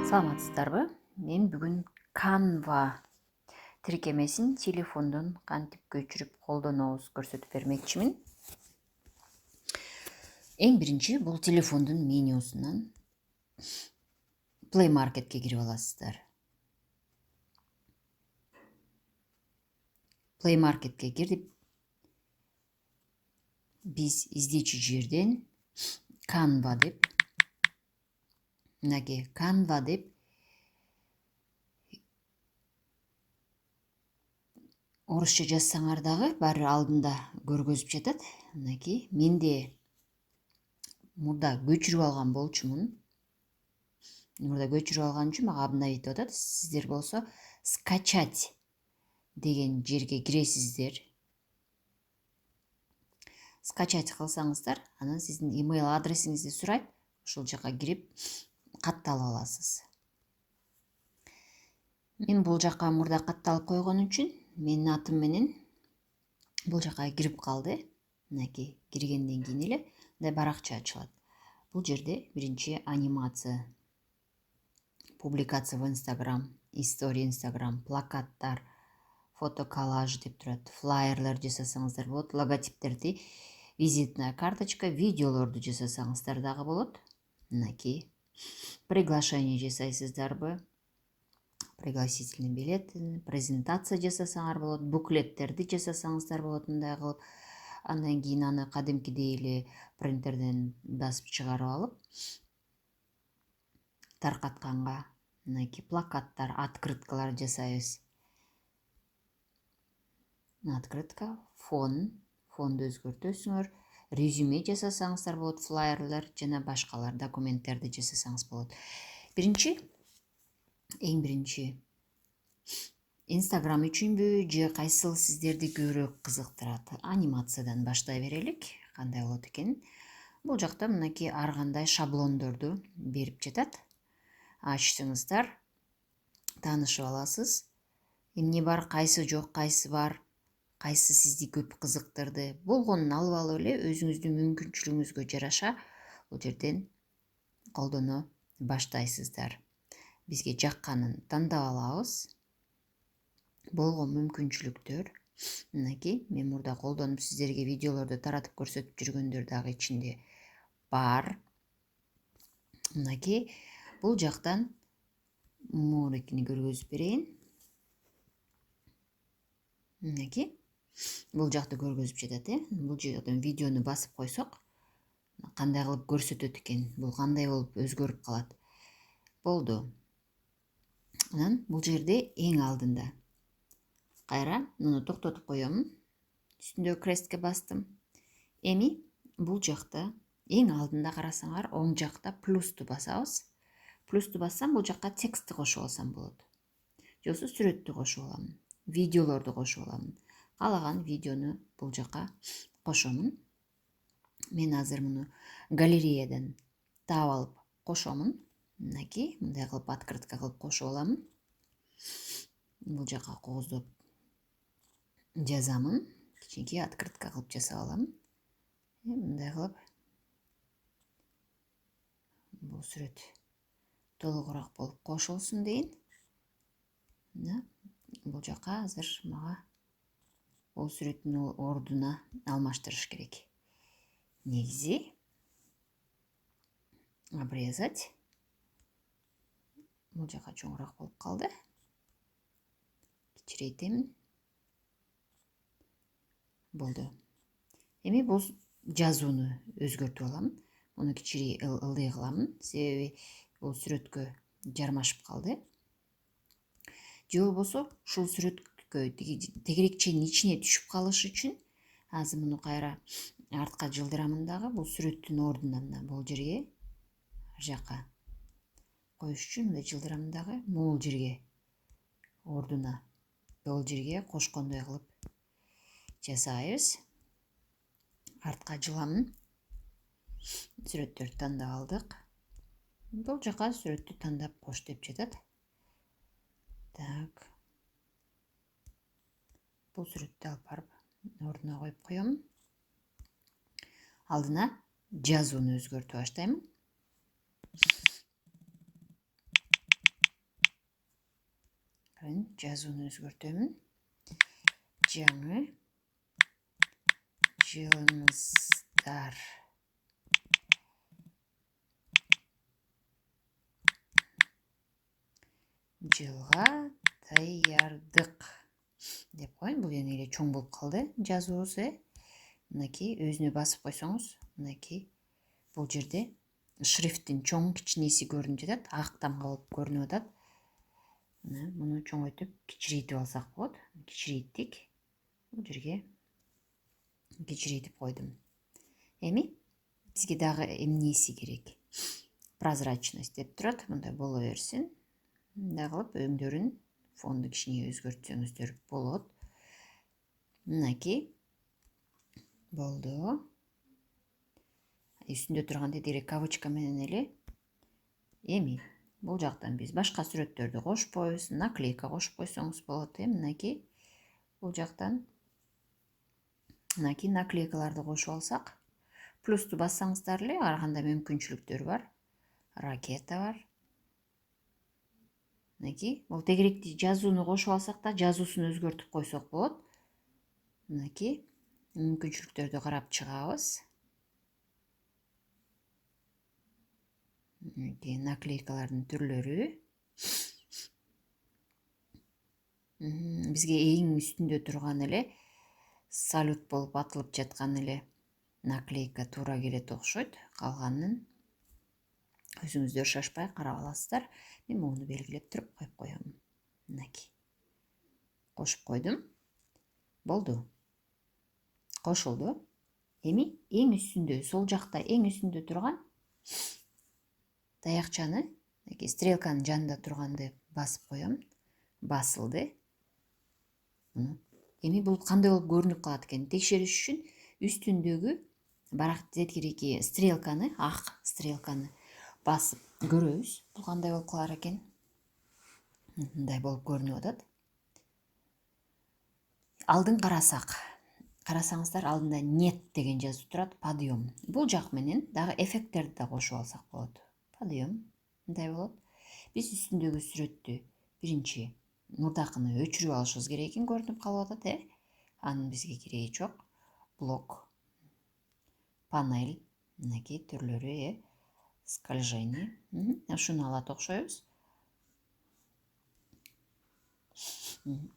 Саламатсыздарбы? Мен бүгүн Canva тиркемесин телефондон кантип көчүрүп колдонобуз көрсөтүп бермекчимин. Эң биринчи бул телефондун менюсунан Play Marketке кирип аласыздар. Play Marketке кирип, биз издечи жерден Canva деп, мынакей Canva деп орусча жазсаңар дагы баары алдында көргөзүп жатат. Мынакей менде мурда көчүрүп алган болчумун. Мурда көчүрүп алган үчүн мага обновить деп атат. Сиздер болсо скачать деген жерге киресиздер. Скачать кылсаңыздар, анан сиздин email адресиңизди сурайт. Ушул жака кирип катталып аласыз. Мен бул жака мурда катталып койгон үчүн менин атым менен бул жака кирип калды. Мынакей киргенден кийин эле мындай баракча ачылат. Бул жерде биринчи анимация, публикация в Instagram, история Instagram, плакаттар, фотоколлаж деп турат, флайерлер жасасаңыздар болот, логотиптерди, визитная карточка, видеолорду жасасаңыздар дагы болот. Мынакей приглашение жасайсыздарбы, пригласительный билет, презентация жасасаңар болот, буклеттерди жасасаңыздар болот мындай кылып. Андан кийин аны кадимкидей эле принтерден басып чыгарып алып, таркатканга мынакей плакаттар, открыткалар жасайбыз. Открытка, фонду өзгөртөсүңөр, резюме жасасаңыздар болот, флайерлер жана башкалар документтерди жасасаңыз болот. Эң биринчи Instagram үчүнбү же кайсыл сиздерди көбүрөөк кызыктырат? Анимациядан баштай берелик, кандай болот экен. Бул жакта мынакей ар кандай шаблондорду берип жатат. Ачсаңыздар, таанышып аласыз. Эмне бар, кайсы жок, кайсы бар, кайсы сизди көп кызыктырды. Болгонун алып алып эле өзүңүздүн мүмкүнчүлүгүңүзгө жараша бул жерден колдоно баштайсыздар. Бизге жакканын тандап алабыз. Болгон мүмкүнчүлүктөр. Мынакей мен мурда колдонуп сиздерге видеолорду таратып көрсөтүп жүргөндөр дагы ичинде бар. Мынакей бул жактан морекини көргөзүп берейин. Мынакей бул жакты көргөзүп жатат, Бул жактан видеону басып койсок, кандай кылып көрсөтөт экен, бул кандай болуп өзгөрүп калат. Болду. Анан бул жерде эң алдында кайра муну токтотуп коем. Үстүндөгү крестке бастым. Эми бул жакта эң алдында карасаңар, оң жакта плюсту басабыз. Плюсту бассам, бул жакка текстти кошуп алсам болот. Же болбосо сүрөттү кошуп алам, видеолорду кошуп алам. Каалаган видеону бул жака кошомун. Мен азыр муну галереядан таап алып кошомун. Мынакей мындай кылып открытка кылып кошуп аламын. Бул жака кооздоп жазамын. Кичинекей открытка кылып жасап аламын. Мындай кылып бул сүрөт толугураак болуп кошулсун дейин. Бул жака азыр мага бул сүрөттүн ордуна алмаштырыш керек. Негизи обрезать. Бул жака чоңураак болуп калды. Кичирейтем. Болду. Эми бул жазууну өзгөртүп алам. Муну кичирей ылдый кыламын, себеби бул сүрөткө жармашып калды. Же болбосо ушул сүрөткө тегерекченин ичине түшүп калышы үчүн азыр муну кайра артка жылдырамын дагы. Бул сүрөттүн ордуна бул жерге жака коюш үчүн мындай жылдырамын дагы. Могул жерге ордуна бул жерге кошкондой кылып жасайбыз. Артка жыламын. Сүрөттөрдү тандап алдык. Бул жака сүрөттү тандап кош деп жатат. Так. Бул сүрөттү алып барып ордуна коюп коем. Алдына жазууну өзгөртүп баштайм. жазууну өзгөртөмүн. Жаңы жылыңыздар. Жылга даярдык деп коеюн. Бул эне эле чоң болуп калды жазуубуз. Мынакей өзүнө басып койсоңуз, мынакей бул жерде шрифттин чоң кичинеси көрүнүп жатат, ак тамга болуп көрүнүп атат. Муну чоңойтуп кичирейтип алсак болот. Кичирейттик. Бул жерге кичирейтип койдум. Эми бизге дагы эмнеси керек? Прозрачность деп турат. Мындай боло берсин. Мындай кылып өңдөрүн фонду кичине өзгөртсөңүздөр болот. Мынакей болду. Үстүндө турган деди кавычка менен эле. Эми бул жактан биз башка сүрөттөрдү кошпойбуз, наклейка кошуп койсоңуз болот. Мынакей бул жактан мынакей наклейкаларды кошуп алсак, плюсту бассаңыздар эле ар кандай мүмкүнчүлүктөр бар. Ракета бар. Мынакей бул тегеректи жазууну кошуп алсак да, жазуусун өзгөртүп койсок болот. Мынакей мүмкүнчүлүктөрдү карап чыгабыз. Наклейкалардын түрлөрү. Бизге эң үстүндө турган эле салют болуп атылып жаткан эле наклейка туура келет окшойт. Калганын өзүңүздөр шашпай карап аласыздар. Мен муну белгилеп туруп коюп коем. Мынакей. Кошуп койдум. Болду. Кошулду. Эми эң үстүндө, сол жакта эң үстүндө турган таякчаны, стрелканын жанында турганды басып коем. Басылды. Эми бул кандай болуп көрүнүп калат экен? Текшериш үчүн үстүндөгү барак тетирээки стрелканы, ак стрелканы басып көрөбүз. Бул кандай болуп калар экен? Мындай болуп көрүнүп атат. Алдын карасаңыздар, алдында нет деген жазуу турат, подъем. Бул жак менен дагы эффекттерди да кошуп алсак болот. Подъем мындай болот. Биз үстүндөгү сүрөттү биринчи мурдакыны өчүрүп алышыбыз керек экен, көрүнүп калып атат, Анын бизге кереги жок. Блок, панель, мынакей түрлөрү, скольжение. Ушуну алат окшойбуз.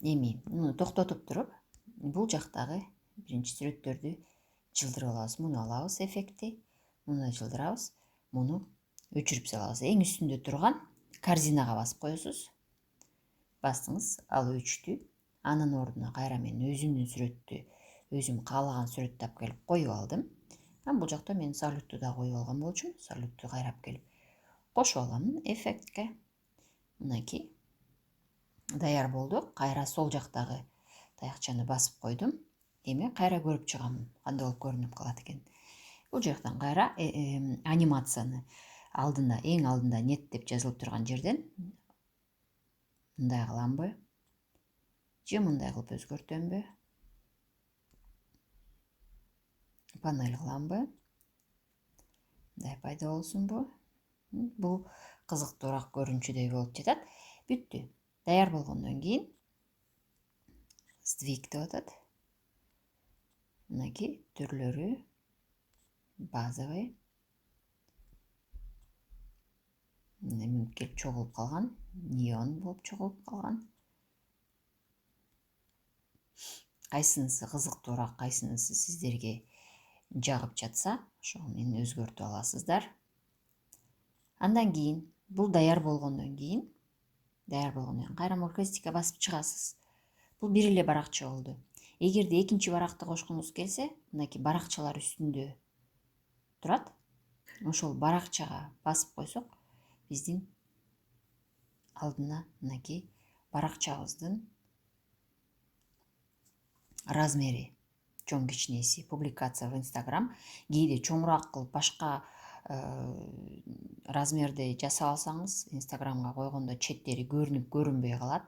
Эми муну токтотуп туруп, бул жактагы биринчи сүрөттөрдү жылдырып алабыз. Муну алабыз эффектти. Муну жылдырабыз. Муну өчүрүп салабыз. Эң үстүндө турган корзинага басып коесуз. Бастыңыз, ал өчтү. Анын ордуна кайра мен өзүмдүн сүрөттү, өзүм каалаган сүрөттү алып келип коюп алдым. Бул жакта мен салютту да коюп алган болчумун. Салютту кайрап келип кошуп алам эффектке. Мынакей даяр болду. Кайра сол жактагы таякчаны басып койдум. Эми кайра көрүп чыгам кандай болуп көрүнүп калат экен. Бул жактан кайра анимацияны алдында, эң алдында нет деп жазылып турган жерден мындай кыламбы? Же мындай кылып өзгөртөмбү? Панель кыламбы? Мындай пайда болсунбу? Бул кызыктуураак көрүнчүдөй болуп жатат. Бүттү. Даяр болгондон кийин сдвиг деп атат. Мынакей түрлөрү базовый. Келип чогулуп калган, неон болуп чогулуп калган. Кайсынысы кызыктуураак, кайсынысы сиздерге жагып жатса, ошого менен өзгөртүп аласыздар. Андан кийин бул даяр болгондон кийин кайра крестикке басып чыгасыз. Бул бир эле баракча болду. Эгерде экинчи баракты кошкуңуз келсе, мынакей баракчалар үстүндө турат. Ошол баракчага басып койсок, биздин алдына мынакей баракчабыздын размери, чоң кичинеси, публикация в Instagram, кээде чоңураак кылып башка размерди жасап алсаңыз, Instagramга койгондо четтери көрүнүп көрүнбөй калат.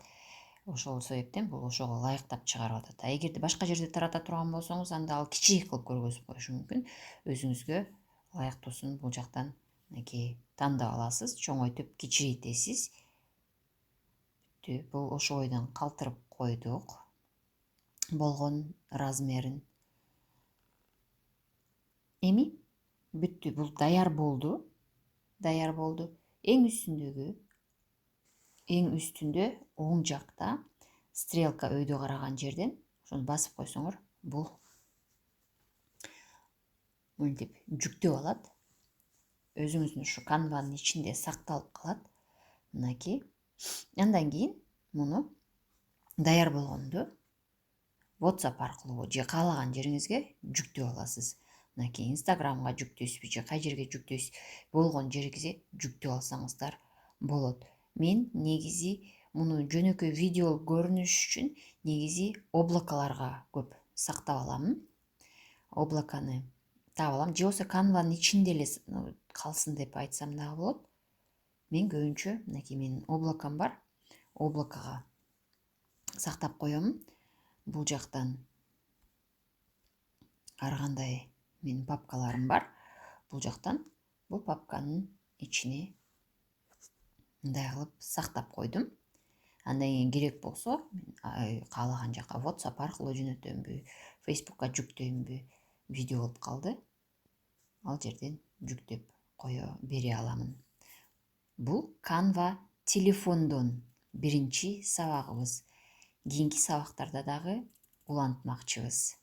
Ошол себептен бул ошого ылайыктап чыгарып атат. Эгерде башка жерде тарата турган болсоңуз, анда ал кичиирээк кылып көргөзүп коюшу мүмкүн. Өзүңүзгө ылайыктуусун бул жактан мынакей тандап аласыз, чоңойтуп кичирейтесиз. бүттү. Бул ошо бойдон калтырып койдук болгон размерин. Эми бүттү. Бул даяр болду. Эң үстүндө оң жакта стрелка өйдө караган жерден ошону басып койсоңор, бул мынтип жүктөп алат. Өзүңүздүн ушу канванын ичинде сакталып калат. Мынакей. Андан кийин муну даяр болгондо WhatsApp аркылуу же каалаган жериңизге жүктөп аласыз. Мынакей Instagramга жүктөйсүзбү же кай жерге жүктөйсүз, болгон жериңизге жүктөп алсаңыздар болот. Мен негизи муну жөнөкөй видео көрүнүш үчүн негизи облакаларга көп сактап алам. Облаканы таап алам, же болбосо канванын ичинде эле калсын деп айтсам дагы болот. Мен көбүнчө мынакей менин облакам бар. Облакага сактап коем. Бул жактан ар кандай менин папкаларым бар. Бул жактан бул папканын ичине мындай кылып сактап койдум. Андан кийин керек болсо каалаган жака WhatsApp аркылуу жөнөтөмбү, Facebookка жүктөймбү, видео болуп калды, ал жерден жүктөп кое бере аламын. Бул Canva телефондон биринчи сабагыбыз. Кийинки сабактарда дагы улантмакчыбыз.